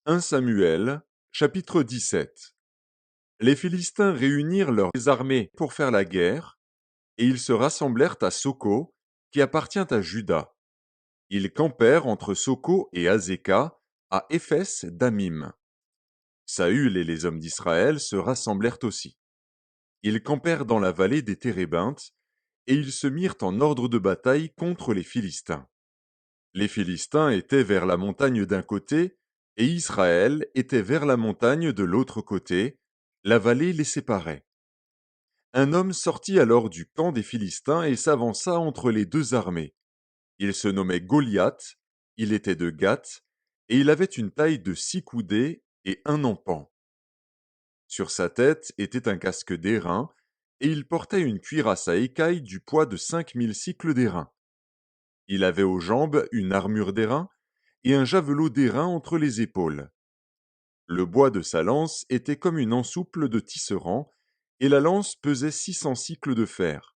1 Samuel, chapitre 17. Les Philistins réunirent leurs armées pour faire la guerre, et ils se rassemblèrent à Soko, qui appartient à Juda. Ils campèrent entre Soko et Azéka, à Éphès d'Amim. Saül et les hommes d'Israël se rassemblèrent aussi. Ils campèrent dans la vallée des Térébintes, et ils se mirent en ordre de bataille contre les Philistins. Les Philistins étaient vers la montagne d'un côté, et Israël était vers la montagne de l'autre côté, la vallée les séparait. Un homme sortit alors du camp des Philistins et s'avança entre les deux armées. Il se nommait Goliath, il était de Gath, et il avait une taille de 6 coudées et un empan. Sur sa tête était un casque d'airain, et il portait une cuirasse à écailles du poids de 5000 cycles d'airain. Il avait aux jambes une armure d'airain et un javelot d'airain entre les épaules. Le bois de sa lance était comme une ensouple de tisserand, et la lance pesait 600 cycles de fer.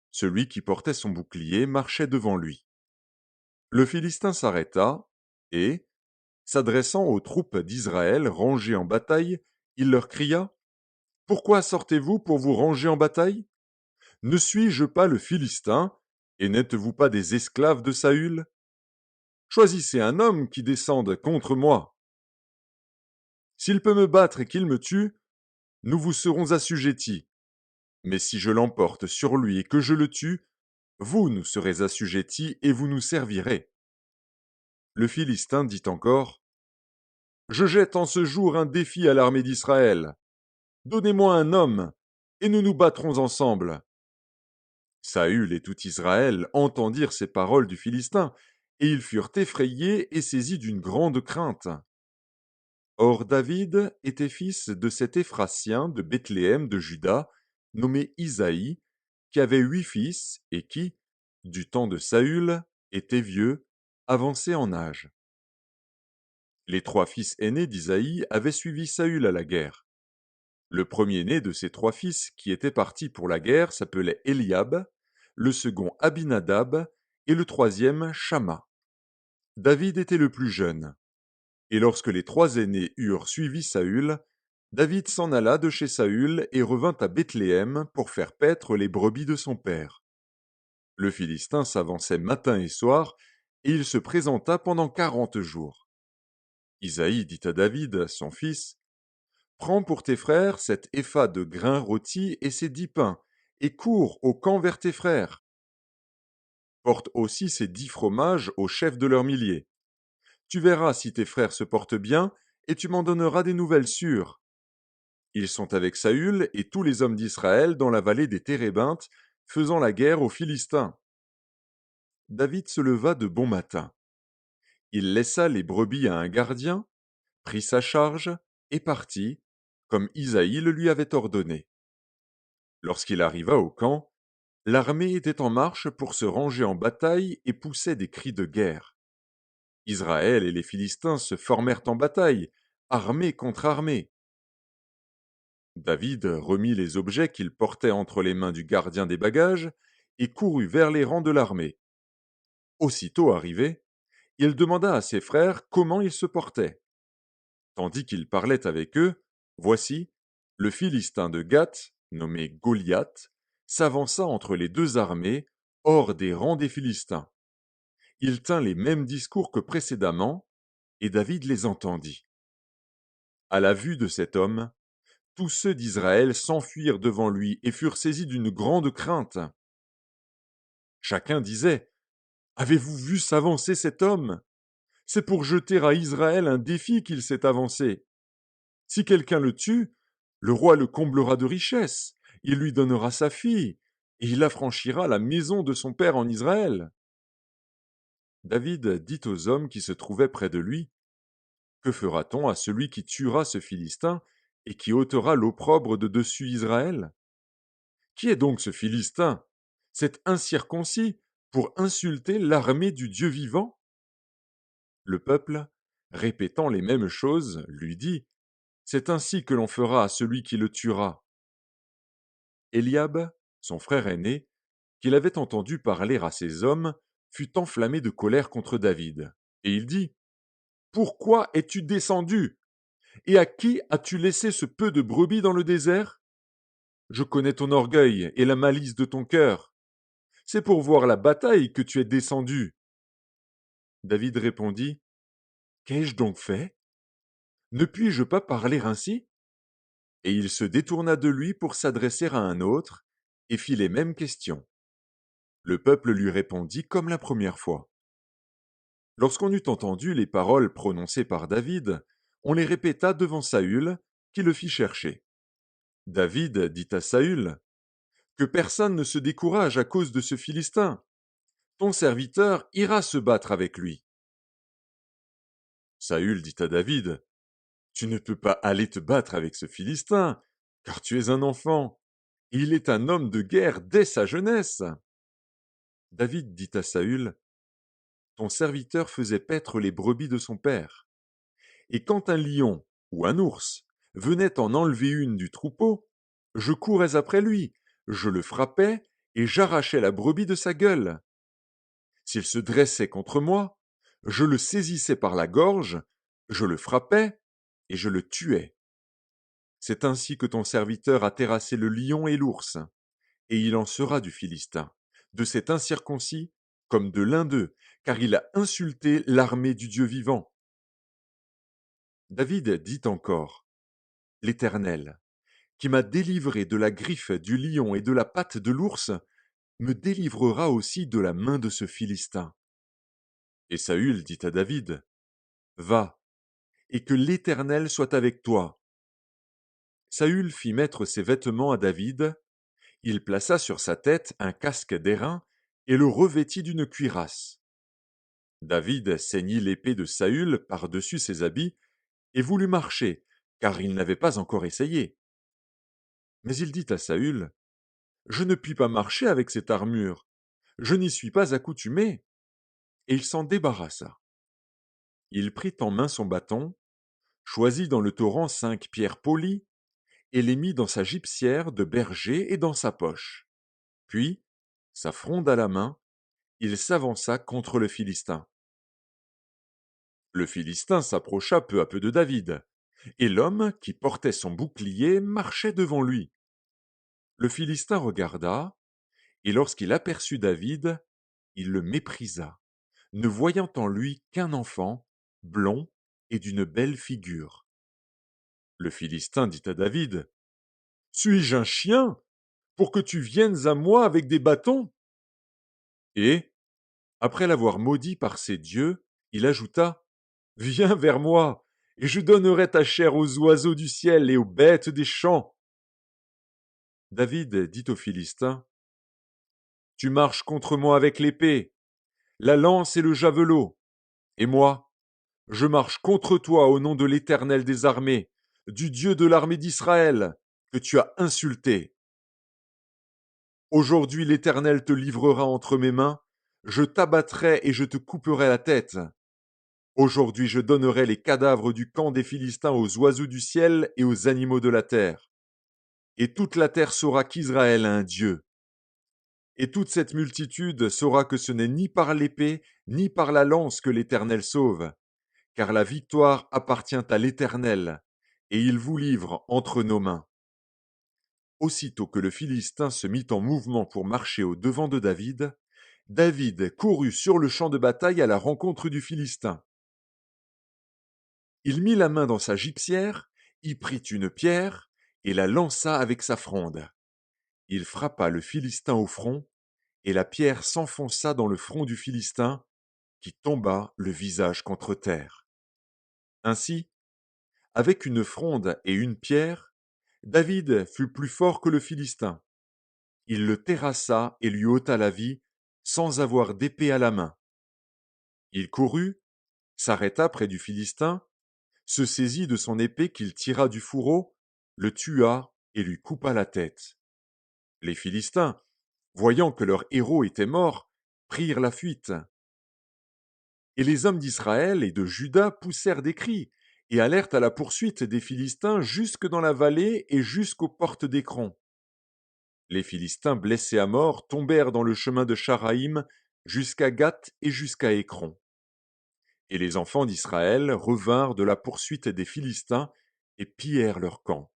Celui qui portait son bouclier marchait devant lui. Le Philistin s'arrêta, et, s'adressant aux troupes d'Israël rangées en bataille, il leur cria : « Pourquoi sortez-vous pour vous ranger en bataille ? Ne suis-je pas le Philistin, et n'êtes-vous pas des esclaves de Saül ? Choisissez un homme qui descende contre moi. S'il peut me battre et qu'il me tue, nous vous serons assujettis. Mais si je l'emporte sur lui et que je le tue, vous nous serez assujettis et vous nous servirez. » Le Philistin dit encore : « Je jette en ce jour un défi à l'armée d'Israël. Donnez-moi un homme, et nous nous battrons ensemble. » Saül et tout Israël entendirent ces paroles du Philistin, et ils furent effrayés et saisis d'une grande crainte. Or David était fils de cet Éphratien de Bethléem de Juda, nommé Isaïe, qui avait 8 fils et qui, du temps de Saül, était vieux, avancé en âge. Les 3 fils aînés d'Isaïe avaient suivi Saül à la guerre. Le premier-né de ces 3 fils qui étaient partis pour la guerre s'appelait Eliab, le second Abinadab et le troisième Shamma. David était le plus jeune. Et lorsque les 3 aînés eurent suivi Saül, David s'en alla de chez Saül et revint à Bethléem pour faire paître les brebis de son père. Le Philistin s'avançait matin et soir, et il se présenta pendant 40 jours. Isaïe dit à David, son fils : « Prends pour tes frères cet épha de grains rôtis et ces 10 pains, et cours au camp vers tes frères. Porte aussi ces 10 fromages aux chefs de leurs milliers. Tu verras si tes frères se portent bien, et tu m'en donneras des nouvelles sûres. Ils sont avec Saül et tous les hommes d'Israël dans la vallée des Térébintes, faisant la guerre aux Philistins. » David se leva de bon matin. Il laissa les brebis à un gardien, prit sa charge et partit, comme Isaïe le lui avait ordonné. Lorsqu'il arriva au camp, l'armée était en marche pour se ranger en bataille et poussait des cris de guerre. Israël et les Philistins se formèrent en bataille, armée contre armée. David remit les objets qu'il portait entre les mains du gardien des bagages et courut vers les rangs de l'armée. Aussitôt arrivé, il demanda à ses frères comment ils se portaient. Tandis qu'il parlait avec eux, voici, le Philistin de Gath, nommé Goliath, s'avança entre les deux armées, hors des rangs des Philistins. Il tint les mêmes discours que précédemment, et David les entendit. À la vue de cet homme, tous ceux d'Israël s'enfuirent devant lui et furent saisis d'une grande crainte. Chacun disait : « Avez-vous vu s'avancer cet homme ? C'est pour jeter à Israël un défi qu'il s'est avancé. Si quelqu'un le tue, le roi le comblera de richesses, il lui donnera sa fille, et il affranchira la maison de son père en Israël. » David dit aux hommes qui se trouvaient près de lui : « Que fera-t-on à celui qui tuera ce Philistin et qui ôtera l'opprobre de dessus Israël ? Qui est donc ce Philistin, cet incirconcis, pour insulter l'armée du Dieu vivant ?» Le peuple, répétant les mêmes choses, lui dit : « C'est ainsi que l'on fera à celui qui le tuera. » Eliab, son frère aîné, qu'il avait entendu parler à ses hommes, fut enflammé de colère contre David, et il dit : pourquoi es-tu descendu? Et à qui as-tu laissé ce peu de brebis dans le désert? Je connais ton orgueil et la malice de ton cœur. C'est pour voir la bataille que tu es descendu. David répondit, qu'ai-je donc fait? Ne puis-je pas parler ainsi? Et il se détourna de lui pour s'adresser à un autre, et fit les mêmes questions. Le peuple lui répondit comme la première fois. Lorsqu'on eut entendu les paroles prononcées par David, on les répéta devant Saül, qui le fit chercher. David dit à Saül, que personne ne se décourage à cause de ce Philistin. Ton serviteur ira se battre avec lui. Saül dit à David, tu ne peux pas aller te battre avec ce Philistin, car tu es un enfant. Il est un homme de guerre dès sa jeunesse. David dit à Saül, ton serviteur faisait paître les brebis de son père. Et quand un lion ou un ours venait en enlever une du troupeau, je courais après lui, je le frappais et j'arrachais la brebis de sa gueule. S'il se dressait contre moi, je le saisissais par la gorge, je le frappais et je le tuais. C'est ainsi que ton serviteur a terrassé le lion et l'ours, et il en sera du Philistin, de cet incirconcis comme de l'un d'eux, car il a insulté l'armée du Dieu vivant. David dit encore, l'Éternel, qui m'a délivré de la griffe du lion et de la patte de l'ours, me délivrera aussi de la main de ce Philistin. Et Saül dit à David, va, et que l'Éternel soit avec toi. Saül fit mettre ses vêtements à David, il plaça sur sa tête un casque d'airain et le revêtit d'une cuirasse. David ceignit l'épée de Saül par-dessus ses habits et voulut marcher, car il n'avait pas encore essayé. Mais il dit à Saül, je ne puis pas marcher avec cette armure, je n'y suis pas accoutumé. Et il s'en débarrassa. Il prit en main son bâton, choisit dans le torrent 5 pierres polies, et les mit dans sa gibecière de berger et dans sa poche. Puis, sa fronde à la main, il s'avança contre le Philistin. Le Philistin s'approcha peu à peu de David, et l'homme qui portait son bouclier marchait devant lui. Le Philistin regarda, et lorsqu'il aperçut David, il le méprisa, ne voyant en lui qu'un enfant, blond et d'une belle figure. Le Philistin dit à David, suis-je un chien pour que tu viennes à moi avec des bâtons? Et, après l'avoir maudit par ses dieux, il ajouta, viens vers moi, et je donnerai ta chair aux oiseaux du ciel et aux bêtes des champs. David dit aux Philistins, tu marches contre moi avec l'épée, la lance et le javelot, et moi, je marche contre toi au nom de l'Éternel des armées, du Dieu de l'armée d'Israël, que tu as insulté. Aujourd'hui l'Éternel te livrera entre mes mains, je t'abattrai et je te couperai la tête. Aujourd'hui je donnerai les cadavres du camp des Philistins aux oiseaux du ciel et aux animaux de la terre. Et toute la terre saura qu'Israël a un Dieu. Et toute cette multitude saura que ce n'est ni par l'épée, ni par la lance que l'Éternel sauve, car la victoire appartient à l'Éternel, et il vous livre entre nos mains. Aussitôt que le Philistin se mit en mouvement pour marcher au devant de David, David courut sur le champ de bataille à la rencontre du Philistin. Il mit la main dans sa gibecière, y prit une pierre et la lança avec sa fronde. Il frappa le Philistin au front, et la pierre s'enfonça dans le front du Philistin, qui tomba le visage contre terre. Ainsi, avec une fronde et une pierre, David fut plus fort que le Philistin. Il le terrassa et lui ôta la vie, sans avoir d'épée à la main. Il courut, s'arrêta près du Philistin, se saisit de son épée qu'il tira du fourreau, le tua et lui coupa la tête. Les Philistins, voyant que leur héros était mort, prirent la fuite. Et les hommes d'Israël et de Juda poussèrent des cris et allèrent à la poursuite des Philistins jusque dans la vallée et jusqu'aux portes d'Écron. Les Philistins blessés à mort tombèrent dans le chemin de Charaïm jusqu'à Gath et jusqu'à Écron. Et les enfants d'Israël revinrent de la poursuite des Philistins et pillèrent leur camp.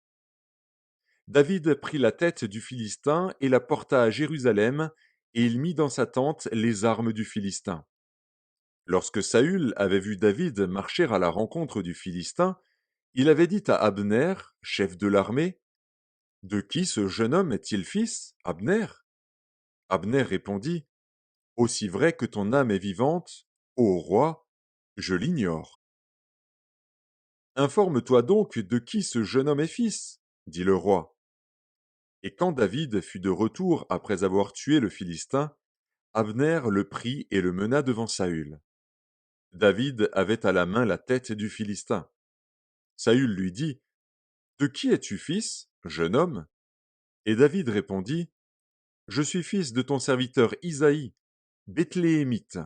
David prit la tête du Philistin et la porta à Jérusalem, et il mit dans sa tente les armes du Philistin. Lorsque Saül avait vu David marcher à la rencontre du Philistin, il avait dit à Abner, chef de l'armée, de qui ce jeune homme est-il fils, Abner? Abner répondit, aussi vrai que ton âme est vivante, ô roi, je l'ignore. Informe-toi donc de qui ce jeune homme est fils, dit le roi. Et quand David fut de retour après avoir tué le Philistin, Abner le prit et le mena devant Saül. David avait à la main la tête du Philistin. Saül lui dit, de qui es-tu fils, jeune homme? Et David répondit, je suis fils de ton serviteur Isaïe, Bethléemite.